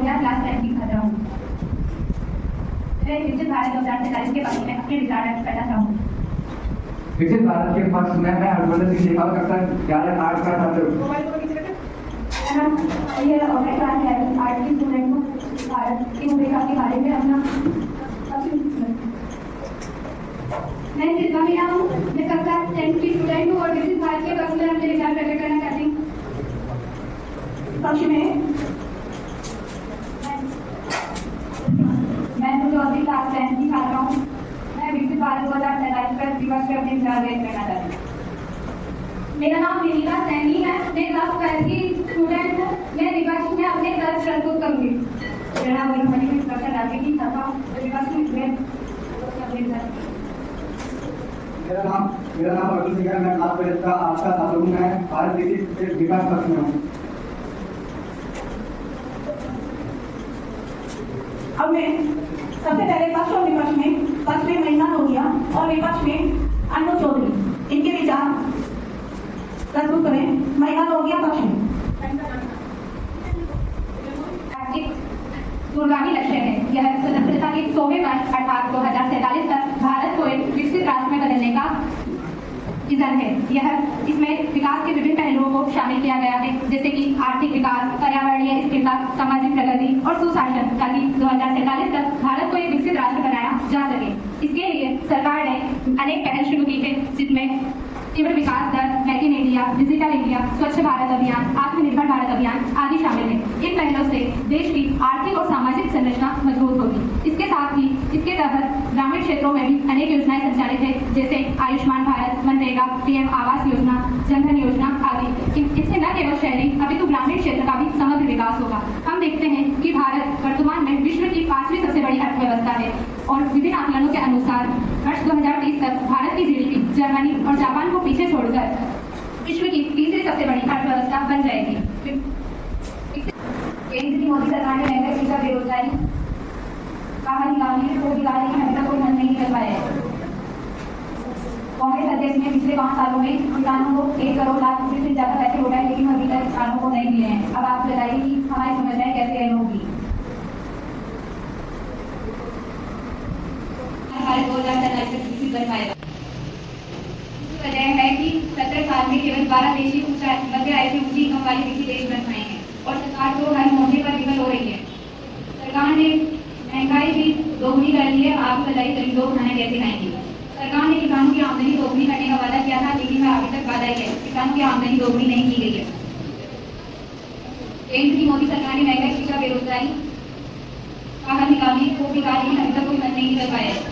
गया क्लास 10 की खत्म हूँ। मैं विकसित भारत 2047 के बारे में अपने विचार व्यक्त करना चाहूँगी। विकसित भारत के पक्ष में मैं हरभजन सिंह शेखावत कक्षा 11 का छात्र हूँ। ये क्लास 11 आर्ट की स्टूडेंट हूँ। भारत की भूमिका के बारे में अपना मैं सिद्धा मीना हूँ। मैं कक्षा 10 की स्टूडेंट हूँ और विकसित भारत के पक्ष में अपने विचार प्रकट करना चाहती हूँ। पक्ष में मैं चौथी क्लास 10 की छात्रा हूँ। मैं विकसित भारत 2047 पर दिवस पर अपने विचार व्यक्त करना चाहती हूँ। मेरा नाम विनीता सैनी है। मैं क्लास 12 की स्टूडेंट हूँ। मैं विपक्ष में अपने तर्क प्रस्तुत करूंगी। मेरा नाम वरुण मणि कक्षा 11 की छात्रा हूँ। विपक्ष में मेरा नाम अरुण सिंह है। मैं क्लास 12 का आज का छात्र हूँ। मैं भारत विकसित विकास पक्ष में हूँ। अब मैं सबसे पहले पक्ष और विपक्ष में महिला लोहिया और विपक्ष में अनु चौधरी इनके विचार प्रस्तुत करें। महिला लोहिया पक्ष में दूरगामी लक्ष्य है। यह स्वतंत्रता के 100वें वर्ष अर्थात 2047 तक भारत को एक विकसित राष्ट्र में बदलने का विजन है। इसमें विकास के विभिन्न पहलुओं को शामिल किया गया है, जैसे कि आर्थिक विकास, पर्यावरणीय स्थिरता, सामाजिक प्रगति और सुशासन, ताकि 2047 तक भारत को एक विकसित राष्ट्र बनाया जा सके। इसके लिए सरकार ने अनेक पहल शुरू की है, जिसमें तीव्र विकास दर, make in India, digital India, Swachh Bharat अभियान, आत्मनिर्भर भारत अभियान आदि शामिल है। इन पहलों से देश की आर्थिक और सामाजिक संरचना मजबूत होगी। इसके साथ ही इसके तहत ग्रामीण क्षेत्रों में भी अनेक योजनाएं संचालित है, जैसे आयुष्मान भारत, मनरेगा, पीएम आवास योजना, जनधन योजना आदि। इससे न केवल शहरी अपितु ग्रामीण क्षेत्र का भी समग्र विकास होगा। हम देखते हैं कि भारत वर्तमान में विश्व की 5वीं सबसे बड़ी अर्थव्यवस्था है और विभिन्न आकलनों के अनुसार वर्ष 2030 तक भारत की जीडीपी जर्मनी और जापान को पीछे छोड़कर विश्व की तीसरी सबसे बड़ी अर्थव्यवस्था बन जाएगी। केंद्र की मोदी सरकार ने महंगाई, शिक्षा, बेरोजगारी बाहर निकालने को निकालने की अभी तक कोई हल नहीं कर पाया है। कांग्रेस अध्यक्ष ने पिछले 5 सालों में किसानों को 1 करोड़ लाख रुपए से ज्यादा पैसे लौटाए, लेकिन अभी तक किसानों को नहीं मिले हैं। अब आप बताइए कि हमारी समस्याएं कैसे हल होगी। भारत 2047 तक विकसित बन पाएगा। इसकी वजह है कि 70 साल में केवल 12 देश ही मध्य आय से ऊंची इनकम वाले विकसित देश बन पाए हैं और सरकार तो हर मोर्चे पर विफल हो रही है। सरकार ने महंगाई भी दोगुनी कर ली है। आप बताइए करीब 2 खाना कैसे खाएंगे। सरकार ने किसानों की आमदनी दोगुनी करने का वादा किया था, लेकिन वह अभी तक वादा ही है। किसानों की आमदनी दोगुनी नहीं की गई है। केंद्र की मोदी सरकार ने महंगाई, शिक्षा, बेरोजगारी बाहर निकालने को भी कहा, लेकिन अभी तक कोई हल नहीं कर पाया है।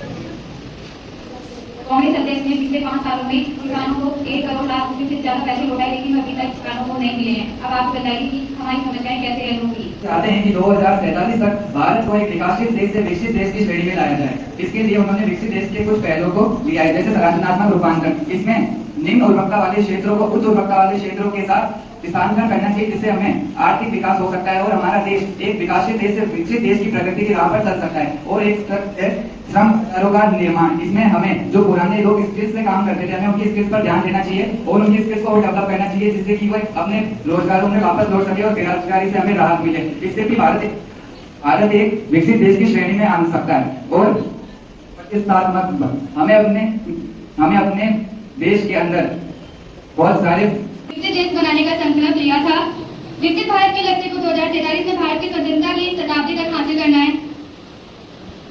कांग्रेस अध्यक्ष ने पिछले 5 सालों में किसानों को 1 करोड़ लाख रुपए से ज्यादा पैसे लौटाए, लेकिन अभी तक किसानों को नहीं मिले हैं। अब आप बताइए कि हमारी समस्याएं कैसे हल होगी। चाहते हैं कि 2047 तक भारत को एक विकासशील देश से विकसित देश की श्रेणी में लाया जाए। इसके लिए उन्होंने विकसित देश के कुछ पहलों को लिया है, जैसे संरचनात्मक रूपांतरण। इसमें निम्न उर्वरकता वाले क्षेत्रों को उच्च उर्वरकता वाले क्षेत्रों के साथ स्थानांतरण करना चाहिए, जिससे हमें आर्थिक विकास हो सकता है और हमारा देश एक विकासशील देश से विकसित देश की प्रगति की राह पर चल सकता है। और एक श्रम का निर्माण, इसमें हमें जो पुराने लोग स्किल्स से काम करते थे, हमें उनकी स्किल्स पर ध्यान देना चाहिए और उनकी स्किल्स को डेवलप करना चाहिए, जिससे कि वो अपने रोजगारों में वापस लौट सके और बेरोजगारी से हमें राहत मिले। इससे भी भारत एक विकसित देश की श्रेणी में आ सकता है। और प्रतिस्पर्धात्मक हमें अपने देश के अंदर बहुत सारे विकसित देश बनाने का संकल्प लिया था। विकसित भारत के लक्ष्य को 2047 में भारत की स्वतंत्रता की शताब्दी तक हासिल करना है।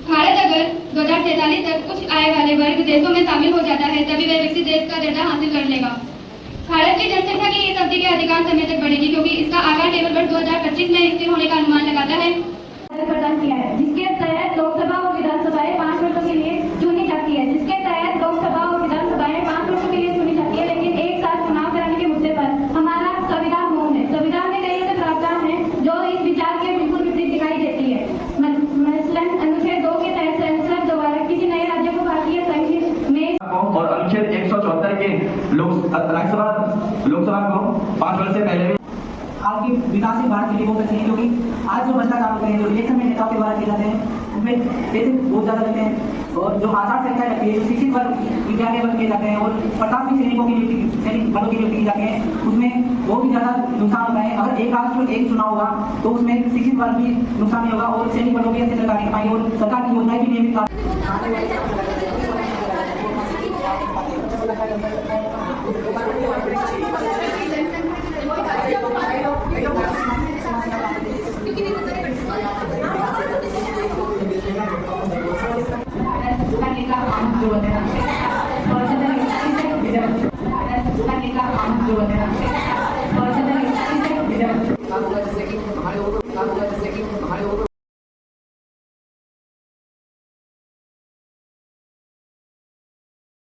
भारत अगर 2047 तक उच्च आय वाले वर्ग देशों में शामिल हो जाता है, तभी वह विकसित देश का दर्जा हासिल कर लेगा। भारत की जनसंख्या की इस अवधि के अधिकांश समय तक बढ़ेगी, क्योंकि इसका आकार केवल वर्ष 2025 में स्थिर होने का अनुमान लगाता है। प्रदान किया है, जिसके तहत लोकसभा और विधानसभाएं 5 वर्षों के लिए चुनी जाती है। जिसके तहत लोकसभा और विधानसभाएं 5 वर्षों के लिए चुनी जाती है, लेकिन एक साथ चुनाव कराने के मुद्दे पर हमारा संविधान मौन है। संविधान में कई ऐसे प्रावधान हैं जो इस विचार के बिल्कुल विपरीत दिखाई देती है। मसलन अनुच्छेद 2 के तहत संसद द्वारा किसी नए राज्य को भारतीय संघ में और अनुच्छेद 174 के लोकसभा को 5 वर्ष से पहले आज की विकासशील भारत के लिए बहुत अच्छे हैं, क्योंकि आज जो भ्रष्टाचार होते हैं, जो इलेक्शन में नेताओं के द्वारा किए जाते हैं, उनमें पैसे बहुत ज्यादा लगते हैं। और जो आचार संहिता लगती है, जो शिक्षित वर्ग विद्यालय वर्ग किए जाते हैं और प्रशासनिक सैनिकों की नियुक्ति, सैनिक बलों की नियुक्ति की जाती है, उसमें बहुत ही ज्यादा नुकसान होता है। अगर एक राष्ट्र एक चुनाव होगा तो उसमें शिक्षित वर्ग भी नुकसान नहीं होगा और सैनिक बलों की अच्छी सरकार नहीं पाएगी और सरकार की योजनाएं भी नियमित